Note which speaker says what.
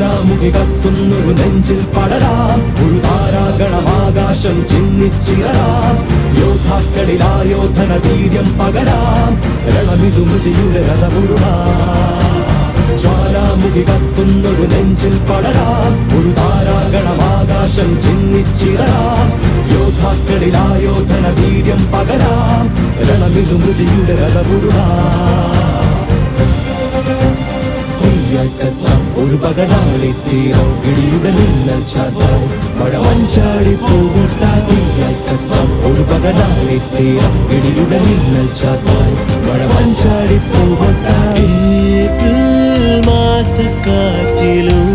Speaker 1: ജ്വാലാമുഖി കത്തുന്നൊരു നെഞ്ചിൽ പടരാം, ഒരു താരാഗണമാകാശം ചിന്നിച്ചിറരാം. യോദ്ധാക്കളിലായോധന വീര്യം പകരാം, രണമിതു മൃതിയുടെ രഥമുരുളാം. ജ്വാലാമുഖി കത്തുന്നൊരു നെഞ്ചിൽ പടരാം, ഒരു താരാഗണമാകാശം ചിന്നിച്ചിറരാം. യോദ്ധാക്കളിലായോധന വീര്യം പകരാം, രണമിതു മൃതിയുടെ രഥമുരുളാം. ഒരു പകരാളി തീരം ഇടിയുടെ മിന്നൽ ചാത്തായി മഴ മഞ്ചാടി പോകട്ടായി. ഒരു പകരാളി തീരം ഇടിയുടെ മിന്നൽ ചാത്തായി മഴ മഞ്ചാടി പോകട്ടായി.
Speaker 2: മാസക്കാറ്റിലും